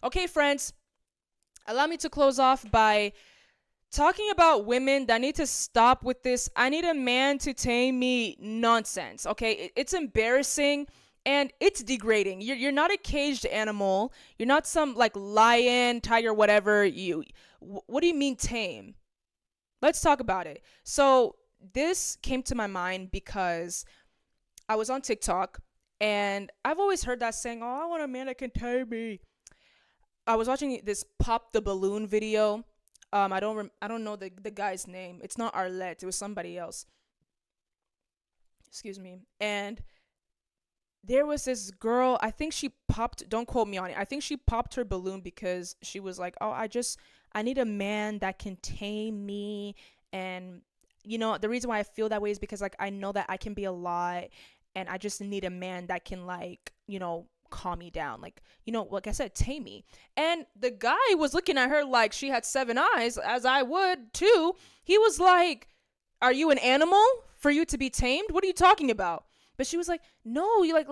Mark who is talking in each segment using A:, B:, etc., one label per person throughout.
A: Okay, friends, allow me to close off by talking about women that need to stop with this "I need a man to tame me" nonsense. Okay, it's embarrassing and it's degrading. You're not a caged animal. You're not some like lion, tiger, whatever. What do you mean tame? Let's talk about it. So this came to my mind because I was on TikTok and I've always heard that saying, "Oh, I want a man that can tame me." I was watching this pop the balloon video. I don't know the guy's name. It's not Arlette. It was somebody else. Excuse me. And there was this girl. I think she popped. Don't quote me on it. I think she popped her balloon because she was like, "Oh, I need a man that can tame me." And the reason why I feel that way is because like I know that I can be a lot, and I just need a man that can like calm me down, like like I said, tame me. And the guy was looking at her like she had seven eyes, as I would too. He was like, "Are you an animal for you to be tamed? What are you talking about?" But she was like, "No, you like."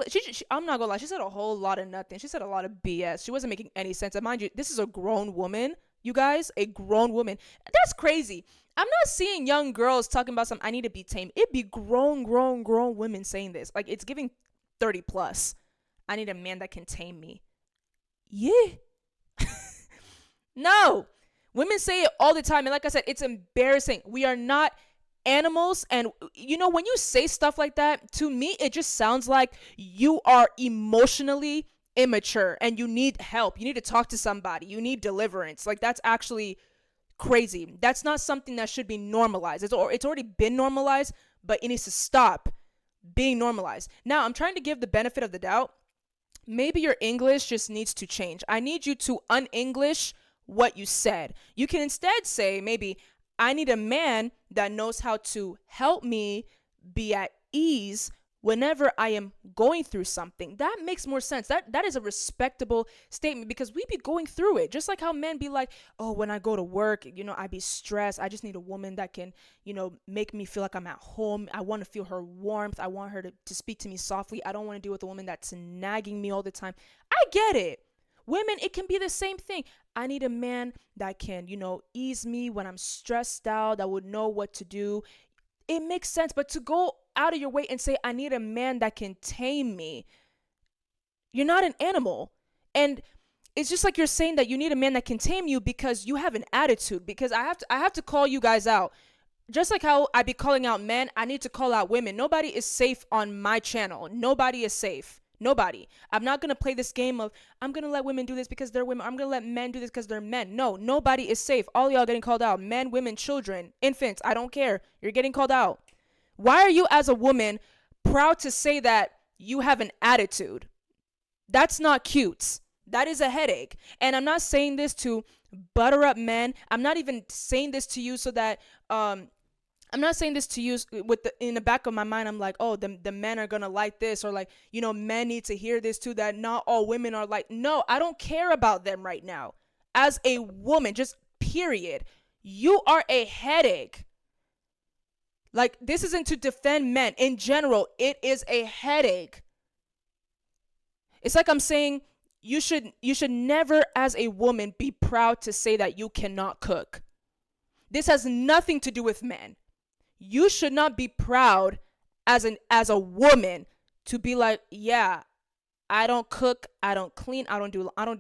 A: I'm not gonna lie. She said a whole lot of nothing. She said a lot of BS. She wasn't making any sense. And mind you, this is a grown woman. You guys, a grown woman. That's crazy. I'm not seeing young girls talking about some "I need to be tamed." It'd be grown women saying this. Like it's giving 30 plus. "I need a man that can tame me." Yeah. No. Women say it all the time. And like I said, it's embarrassing. We are not animals. And, when you say stuff like that, to me, it just sounds like you are emotionally immature and you need help. You need to talk to somebody. You need deliverance. Like, that's actually crazy. That's not something that should be normalized. It's already been normalized, but it needs to stop being normalized. Now, I'm trying to give the benefit of the doubt. Maybe your English just needs to change. I need you to un-English what you said. You can instead say, maybe, "I need a man that knows how to help me be at ease whenever I am going through something." That makes more sense. That is a respectable statement because we be going through it. Just like how men be like, "Oh, when I go to work, I be stressed. I just need a woman that can, make me feel like I'm at home. I want to feel her warmth. I want her to speak to me softly. I don't want to deal with a woman that's nagging me all the time." I get it. Women, it can be the same thing. "I need a man that can, ease me when I'm stressed out, that would know what to do." It makes sense. But to go out of your way and say, "I need a man that can tame me," you're not an animal. And it's just like you're saying that you need a man that can tame you because you have an attitude. Because I have to call you guys out. Just like how I be calling out men, I need to call out women. Nobody is safe on my channel. Nobody is safe. Nobody. I'm not going to play this game of "I'm going to let women do this because they're women. I'm going to let men do this because they're men." No, nobody is safe. All y'all getting called out. Men, women, children, infants. I don't care. You're getting called out. Why are you, as a woman, proud to say that you have an attitude? That's not cute. That is a headache. And I'm not saying this to butter up men. I'm not even saying this to you so that I'm not saying this to you with in the back of my mind. I'm like, "Oh, the men are gonna like this," or like, men need to hear this too. That not all women are like. No, I don't care about them right now. As a woman, just period. You are a headache. Like, this isn't to defend men in general. It is a headache. It's like I'm saying you should never, as a woman, be proud to say that you cannot cook. This has nothing to do with men. You should not be proud as a woman to be like, "Yeah, I don't cook, I don't clean, I don't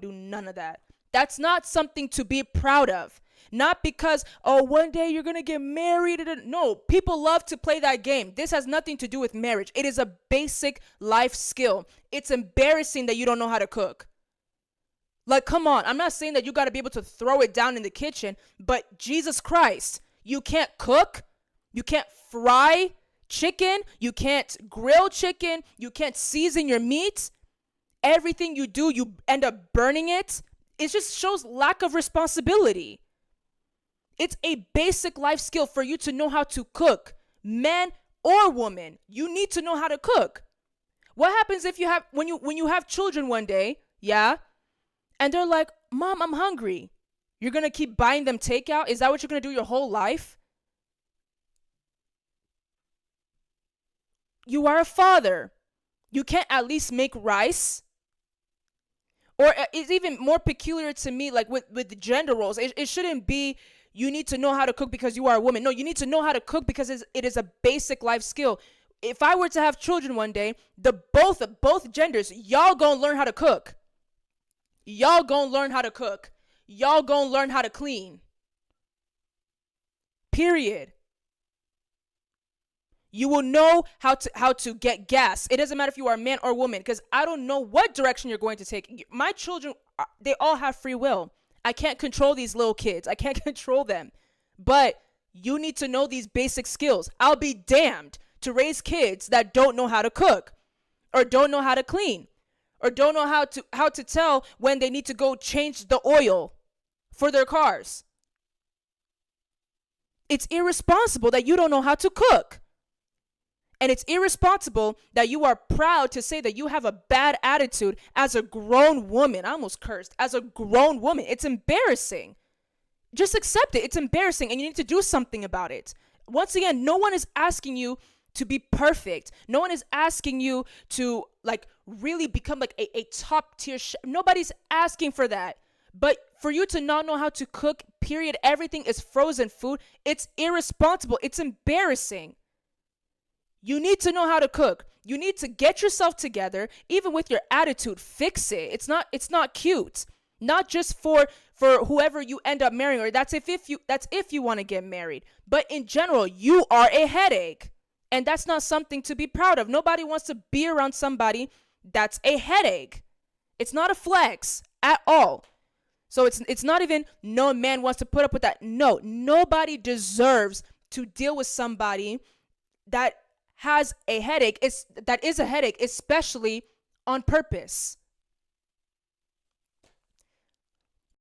A: do none of that." That's not something to be proud of. Not because, "Oh, one day you're going to get married." No, people love to play that game. This has nothing to do with marriage. It is a basic life skill. It's embarrassing that you don't know how to cook. Like, come on. I'm not saying that you got to be able to throw it down in the kitchen, but Jesus Christ, you can't cook? You can't fry chicken? You can't grill chicken? You can't season your meat? Everything you do, you end up burning it? It just shows lack of responsibility. It's a basic life skill for you to know how to cook. Man or woman, you need to know how to cook. What happens if you have when you have children one day, yeah? And they're like, "Mom, I'm hungry." You're going to keep buying them takeout? Is that what you're going to do your whole life? You are a father. You can't at least make rice? Or it's even more peculiar to me, like with the gender roles. It shouldn't be you need to know how to cook because you are a woman. No, you need to know how to cook because it is a basic life skill. If I were to have children one day, the both genders, y'all gonna learn how to cook. Y'all gonna learn how to cook. Y'all gonna learn how to clean. Period. You will know how to get gas. It doesn't matter if you are a man or woman, because I don't know what direction you're going to take. My children, they all have free will. I can't control these little kids. I can't control them. But you need to know these basic skills. I'll be damned to raise kids that don't know how to cook, or don't know how to clean, or don't know how to tell when they need to go change the oil for their cars. It's irresponsible that you don't know how to cook. And it's irresponsible that you are proud to say that you have a bad attitude as a grown woman. I almost cursed. As a grown woman. It's embarrassing. Just accept it. It's embarrassing, and you need to do something about it. Once again, no one is asking you to be perfect. No one is asking you to like really become like a top tier chef. Nobody's asking for that. But for you to not know how to cook, period, everything is frozen food. It's irresponsible. It's embarrassing. You need to know how to cook. You need to get yourself together. Even with your attitude, fix it. It's not cute. Not just for whoever you end up marrying, or that's if you want to get married. But in general, you are a headache. And that's not something to be proud of. Nobody wants to be around somebody that's a headache. It's not a flex at all. So it's not even no man wants to put up with that. No, nobody deserves to deal with somebody that has a headache. That is a headache, especially on purpose.